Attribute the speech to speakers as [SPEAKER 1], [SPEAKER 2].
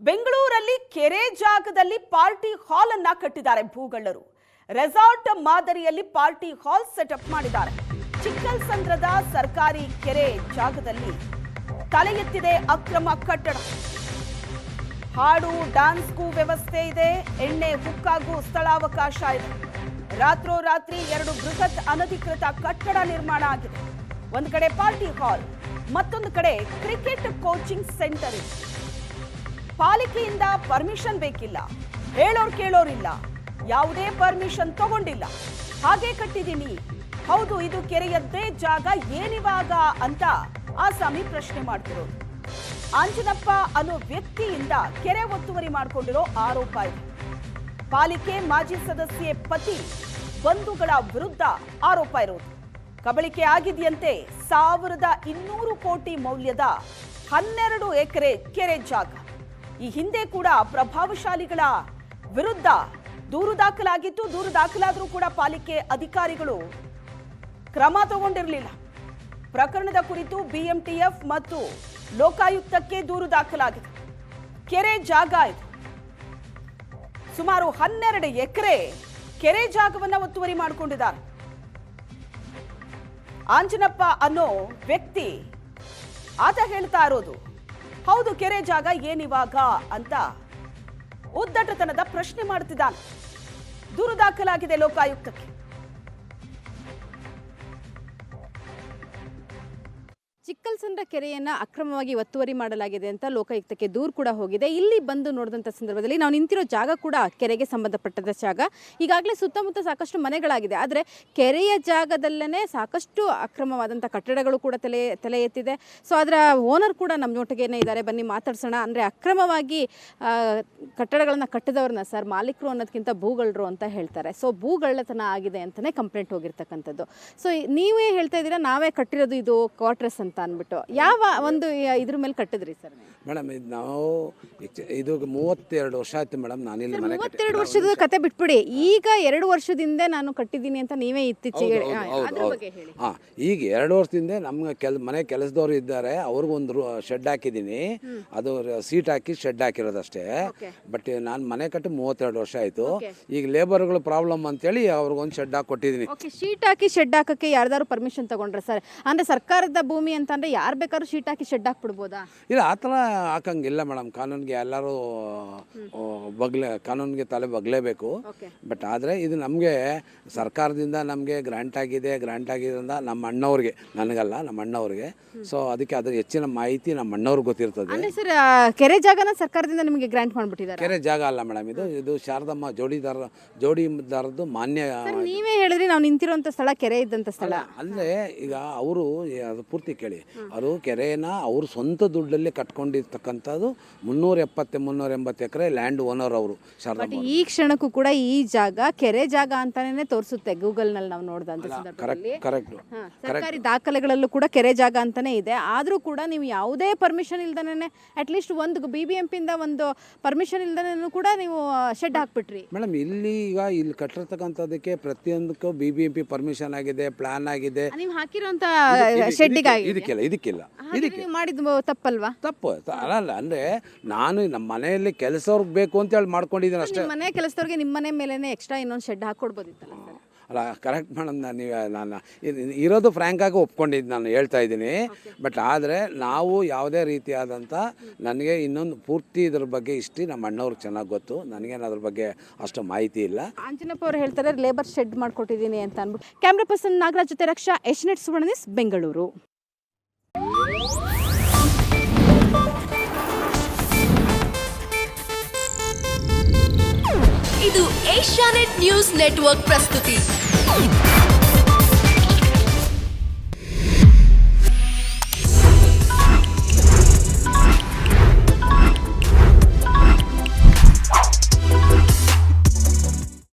[SPEAKER 1] ಬೆಂಗಳೂರಲ್ಲಿ ಕೆರೆ ಜಾಗದಲ್ಲಿ ಪಾರ್ಟಿ ಹಾಲ್ ಅನ್ನ ಕಟ್ಟಿದ್ದಾರೆ ಭೂಗಳ್ಳರು. ರೆಸಾರ್ಟ್ ಮಾದರಿಯಲ್ಲಿ ಪಾರ್ಟಿ ಹಾಲ್ ಸೆಟಪ್ ಮಾಡಿದ್ದಾರೆ. ಚಿಕ್ಕಲ್ಸಂದ್ರದ ಸರ್ಕಾರಿ ಕೆರೆ ಜಾಗದಲ್ಲಿ ತಲೆ ಎತ್ತಿದೆ ಅಕ್ರಮ ಕಟ್ಟಡ. ಹಾಡು ಡ್ಯಾನ್ಸ್ಗೂ ವ್ಯವಸ್ಥೆ ಇದೆ, ಎಣ್ಣೆ ಹುಕ್ಕಾಗೂ ಸ್ಥಳಾವಕಾಶ ಇದೆ. ರಾತ್ರೋರಾತ್ರಿ 2 ಬೃಹತ್ ಅನಧಿಕೃತ ಕಟ್ಟಡ ನಿರ್ಮಾಣ ಆಗಿದೆ. ಒಂದು ಕಡೆ ಪಾರ್ಟಿ ಹಾಲ್, ಮತ್ತೊಂದು ಕಡೆ ಕ್ರಿಕೆಟ್ ಕೋಚಿಂಗ್ ಸೆಂಟರ್ ಇದೆ. ಪಾಲಿಕೆಯಿಂದ ಪರ್ಮಿಷನ್ ಬೇಕಿಲ್ಲ, ಹೇಳೋರ್ ಕೇಳೋರಿಲ್ಲ, ಯಾವುದೇ ಪರ್ಮಿಷನ್ ತಗೊಂಡಿಲ್ಲ, ಹಾಗೆ ಕಟ್ಟಿದ್ದೀನಿ. ಹೌದು, ಇದು ಕೆರೆಯದ್ದೇ ಜಾಗ, ಏನಿವಾಗ ಅಂತ ಆಸಾಮಿ ಪ್ರಶ್ನೆ ಮಾಡ್ತಿರೋದು. ಆಂಜನಪ್ಪ ಅನ್ನೋ ವ್ಯಕ್ತಿಯಿಂದ ಕೆರೆ ಒತ್ತುವರಿ ಮಾಡಿಕೊಂಡಿರೋ ಆರೋಪ ಇದೆ. ಪಾಲಿಕೆ ಮಾಜಿ ಸದಸ್ಯೆ ಪತಿ ಬಂಧುಗಳ ವಿರುದ್ಧ ಆರೋಪ ಇರೋದು. ಕಬಳಿಕೆ ಆಗಿದೆಯಂತೆ 1200 ಕೋಟಿ ಮೌಲ್ಯದ 12 ಎಕರೆ ಕೆರೆ ಜಾಗ. ಈ ಹಿಂದೆ ಕೂಡ ಪ್ರಭಾವಶಾಲಿಗಳ ವಿರುದ್ಧ ದೂರು ದಾಖಲಾಗಿತ್ತು. ದೂರು ದಾಖಲಾದರೂ ಕೂಡ ಪಾಲಿಕೆ ಅಧಿಕಾರಿಗಳು ಕ್ರಮ ತಗೊಂಡಿರಲಿಲ್ಲ. ಪ್ರಕರಣದ ಕುರಿತು ಬಿಎಂಟಿಎಫ್ ಮತ್ತು ಲೋಕಾಯುಕ್ತಕ್ಕೆ ದೂರು ದಾಖಲಾಗಿದೆ. ಕೆರೆ ಜಾಗ ಇದು. ಸುಮಾರು 12 ಎಕರೆ ಕೆರೆ ಜಾಗವನ್ನ ಒತ್ತುವರಿ ಮಾಡಿಕೊಂಡಿದ್ದಾರೆ. ಆಂಜನಪ್ಪ ಅನ್ನೋ ವ್ಯಕ್ತಿ ಆತ ಹೇಳ್ತಾ ಇರೋದು, ಹೌದು ಕೆರೆ ಜಾಗ ಏನಿವಾಗ ಅಂತ ಉದ್ದಟತನದ ಪ್ರಶ್ನೆ ಮಾಡ್ತಿದ್ದಾನೆ. ದೂರು ದಾಖಲಾಗಿದೆ ಲೋಕಾಯುಕ್ತಕ್ಕೆ.
[SPEAKER 2] ಚಿಕ್ಕಲ್ಸಂದ್ರ ಕೆರೆಯನ್ನು ಅಕ್ರಮವಾಗಿ ಒತ್ತುವರಿ ಮಾಡಲಾಗಿದೆ ಅಂತ ಲೋಕಾಯುಕ್ತಕ್ಕೆ ದೂರು ಕೂಡ ಹೋಗಿದೆ. ಇಲ್ಲಿ ಬಂದು ನೋಡಿದಂಥ ಸಂದರ್ಭದಲ್ಲಿ ನಾವು ನಿಂತಿರೋ ಜಾಗ ಕೂಡ ಕೆರೆಗೆ ಸಂಬಂಧಪಟ್ಟದ ಜಾಗ. ಈಗಾಗಲೇ ಸುತ್ತಮುತ್ತ ಸಾಕಷ್ಟು ಮನೆಗಳಾಗಿದೆ, ಆದರೆ ಕೆರೆಯ ಜಾಗದಲ್ಲೇ ಸಾಕಷ್ಟು ಅಕ್ರಮವಾದಂಥ ಕಟ್ಟಡಗಳು ಕೂಡ ತಲೆ ಎತ್ತಿದೆ. ಸೊ ಅದರ ಓನರ್ ಕೂಡ ನಮ್ಮ ಜೊತೆಗೇನೆ ಇದ್ದಾರೆ, ಬನ್ನಿ ಮಾತಾಡ್ಸೋಣ. ಅಂದರೆ ಅಕ್ರಮವಾಗಿ ಕಟ್ಟಡಗಳನ್ನು ಕಟ್ಟಿದವ್ರನ್ನ ಸರ್ ಮಾಲೀಕರು ಅನ್ನೋದಕ್ಕಿಂತ ಭೂಗಳ್ಳರು ಅಂತ ಹೇಳ್ತಾರೆ. ಸೊ ಭೂಗಳ್ಳತನ ಆಗಿದೆ ಅಂತಲೇ ಕಂಪ್ಲೇಂಟ್ ಹೋಗಿರ್ತಕ್ಕಂಥದ್ದು. ಸೊ ನೀವೇ ಹೇಳ್ತಾ ಇದ್ದೀರಾ ನಾವೇ ಕಟ್ಟಿರೋದು ಇದು ಕ್ವಾರ್ಟರ್ಸ್ ಅಂತ ಅಂದ್ಬಿಟ್ಟು. ಯಾವ ಒಂದು ಇದ್ರ ಮೇಲೆ ಕಟ್ಟಿದ್ರಿ ಸರ್
[SPEAKER 3] ಮೇಡಮ್? ಇದು ನಾವು ಇದು 32 ವರ್ಷ ಆಯ್ತು ಮೇಡಮ್. ನಾನಿಲ್ಲಿ ಮನೆ
[SPEAKER 2] 32 ವರ್ಷದ ಕತೆ ಬಿಟ್ಬಿಡಿ, ಈಗ 2 ವರ್ಷದಿಂದ ನಾನು ಕಟ್ಟಿದ್ದೀನಿ ಅಂತ ನೀವೇ ಇತ್ತೀಚೆಗೆ
[SPEAKER 3] ಹಾಂ, ಈಗ 2 ವರ್ಷದಿಂದ ನಮ್ಗೆ ಮನೆ ಕೆಲಸದವ್ರು ಇದ್ದಾರೆ, ಅವ್ರಿಗೊಂದು ಶೆಡ್ ಹಾಕಿದ್ದೀನಿ. ಅದು ಸೀಟ್ ಹಾಕಿ ಶೆಡ್ ಹಾಕಿರೋದಷ್ಟೇ. ಬಟ್ ನಾನು ಮನೆ ಕಟ್ಟಿ 32 ವರ್ಷ ಆಯಿತು. ಈಗ ಲೇಬರ್ಗಳು ಪ್ರಾಬ್ಲಮ್ ಅಂತೇಳಿ ಅವ್ರಿಗೊಂದು ಶೆಡ್ ಹಾಕಿ ಕೊಟ್ಟಿದ್ದೀನಿ.
[SPEAKER 2] ಶೀಟ್ ಹಾಕಿ ಶೆಡ್ ಹಾಕಕ್ಕೆ ಯಾರ್ದಾರು ಪರ್ಮಿಷನ್ ತಗೊಂಡ್ರೆ ಸರ್? ಅಂದರೆ ಸರ್ಕಾರದ ಭೂಮಿ ಅಂತಂದ್ರೆ ಯಾರು ಬೇಕಾದ್ರೂ ಶೀಟ್ ಹಾಕಿ ಶೆಡ್ ಹಾಕ್ಬಿಡ್ಬೋದಾ?
[SPEAKER 3] ಇಲ್ಲ, ಆ ಥರ ಹಾಕಂಗಿಲ್ಲ ಮೇಡಮ್. ಕಾನೂನಿಗೆ ಎಲ್ಲರೂ ಕಾನೂನಿಗೆ ತಲೆ ಬಗ್ಲೇಬೇಕು. ಬಟ್ ಆದರೆ ಇದು ನಮಗೆ ಸರ್ಕಾರದಿಂದ ನಮಗೆ ಗ್ರಾಂಟ್ ಆಗಿರೋದ್ರಿಂದ ನಮ್ಮ ಅಣ್ಣವ್ರಿಗೆ, ನನಗಲ್ಲ ನಮ್ಮ ಅಣ್ಣವ್ರಿಗೆ. ಸೊ ಅದಕ್ಕೆ ಅದ್ರ ಹೆಚ್ಚಿನ ಮಾಹಿತಿ ನಮ್ಮ ಅಣ್ಣವ್ರಿಗೆ ಗೊತ್ತಿರ್ತದೆ.
[SPEAKER 2] ಸರ್ ಕೆರೆ ಜಾಗನ ಸರ್ಕಾರದಿಂದ ನಿಮಗೆ ಗ್ರಾಂಟ್ ಮಾಡಿಬಿಟ್ಟಿದ್ದಾರೆ?
[SPEAKER 3] ಕೆರೆ ಜಾಗ ಅಲ್ಲ ಮೇಡಮ್, ಇದು ಶಾರದಮ್ಮ ಜೋಡಿದಾರದ್ದು ಮಾನ್ಯ.
[SPEAKER 2] ನೀವೇ ಹೇಳಿದ್ರಿ ನಾವು ನಿಂತಿರುವಂಥ ಸ್ಥಳ ಕೆರೆ ಇದ್ದಂಥ ಸ್ಥಳ.
[SPEAKER 3] ಅಂದರೆ ಈಗ ಅವರು ಅದು ಪೂರ್ತಿ ಕೇಳಿ, ಅವರು ಕೆರೆನ ಅವ್ರ ಸ್ವಂತ ದುಡ್ಡಲ್ಲಿ ಕಟ್ಕೊಂಡಿರ್ತಕ್ಕಂಥದ್ದು 380 ಎಕರೆ ಲ್ಯಾಂಡ್ ಓನರ್ ಅವರು ಶಾರದಮ್ಮ.
[SPEAKER 2] ಈ ಕ್ಷಣಕ್ಕೂ ಕೂಡ ಈ ಜಾಗ ಕೆರೆ ಜಾಗ ಅಂತಾನೆ ತೋರಿಸುತ್ತೆ ಗೂಗಲ್ನಲ್ಲಿ ನಾವು ನೋಡಿದಂಥ ಸಂದರ್ಭದಲ್ಲಿ.
[SPEAKER 3] ಕರೆಕ್ಟ್.
[SPEAKER 2] ಸರ್ಕಾರಿ ದಾಖಲೆಗಳಲ್ಲೂ ಕೂಡ ಕೆರೆ ಜಾಗ ಅಂತಾನೆ ಇದೆ. ಆದರೂ ಕೂಡ ನೀವು ಯಾವುದೇ ಪರ್ಮಿಷನ್ ಇಲ್ದೇ ಅಟ್ಲೀಸ್ಟ್ ಒಂದು BBMP ಇಂದ ಒಂದು ಪರ್ಮಿಷನ್ ಇಲ್ದೇ ಕೂಡ ನೀವು ಶೆಡ್ ಹಾಕ್ಬಿಟ್ರಿ
[SPEAKER 3] ಮೇಡಮ್. ಇಲ್ಲಿ ಕಟ್ಟಿರ್ತಕ್ಕಂಥದಕ್ಕೆ ಪ್ರತಿಯೊಂದಕ್ಕೂ BBMP ಪರ್ಮಿಷನ್ ಆಗಿದೆ, ಪ್ಲಾನ್ ಆಗಿದೆ.
[SPEAKER 2] ನೀವು ಹಾಕಿರುವಂತ ಶೆಡ್ಡಿಗೆ
[SPEAKER 3] ಇದಕ್ಕಿಲ್ಲ
[SPEAKER 2] ಮಾಡಿದ್ದು ತಪ್ಪಲ್ವಾ?
[SPEAKER 3] ತಪ್ಪು ಅಲ್ಲ. ಅಂದ್ರೆ ನಾನು ನಮ್ಮ ಮನೆಯಲ್ಲಿ ಕೆಲಸವ್ರಿಗೆ ಬೇಕು ಅಂತ ಹೇಳಿ ಮಾಡ್ಕೊಂಡಿದ್ದೀನಿ ಅಷ್ಟೇ.
[SPEAKER 2] ಮನೆ ಕೆಲಸದವ್ರಿಗೆ ನಿಮ್ಮ ಮನೆ ಮೇಲೆ ಎಕ್ಸ್ಟ್ರಾ ಇನ್ನೊಂದು ಶೆಡ್ ಹಾಕೊಡ್ಬೋದಿತ್ತಲ್ಲ ಸರ್?
[SPEAKER 3] ಅಲ್ಲ, ಕರೆಕ್ಟ್ ಮೇಡಮ್. ನಾನು ಇರೋದು ಫ್ರ್ಯಾಂಕಾಗಿ ಒಪ್ಕೊಂಡಿದ್ದು ನಾನು ಹೇಳ್ತಾ ಇದ್ದೀನಿ. ಬಟ್ ಆದರೆ ನಾವು ಯಾವುದೇ ರೀತಿಯಾದಂಥ ನನಗೆ ಇನ್ನೊಂದು ಪೂರ್ತಿ ಇದ್ರ ಬಗ್ಗೆ ನಮ್ಮ ಅಣ್ಣವ್ರಿಗೆ ಚೆನ್ನಾಗಿ ಗೊತ್ತು, ನನಗೇನು ಅದ್ರ ಬಗ್ಗೆ ಅಷ್ಟು ಮಾಹಿತಿ ಇಲ್ಲ.
[SPEAKER 2] ಆಂಜನಪ್ಪ ಅವರು ಹೇಳ್ತಾರೆ ಲೇಬರ್ ಶೆಡ್ ಮಾಡ್ಕೊಟ್ಟಿದ್ದೀನಿ ಅಂತ ಅಂದ್ಬಿಟ್ಟು. ಕ್ಯಾಮ್ರಾ ಪರ್ಸನ್ ನಾಗರಾಜ್ ಜೊತೆ ರಕ್ಷಾ, ಏಷ್ಯಾನೆಟ್ ಸುವರ್ಣ ನ್ಯೂಸ್, ಬೆಂಗಳೂರು.
[SPEAKER 4] ಇದು ಏಷ್ಯಾನೆಟ್ ನ್ಯೂಸ್ ನೆಟ್ವರ್ಕ್ ಪ್ರಸ್ತುತಿ.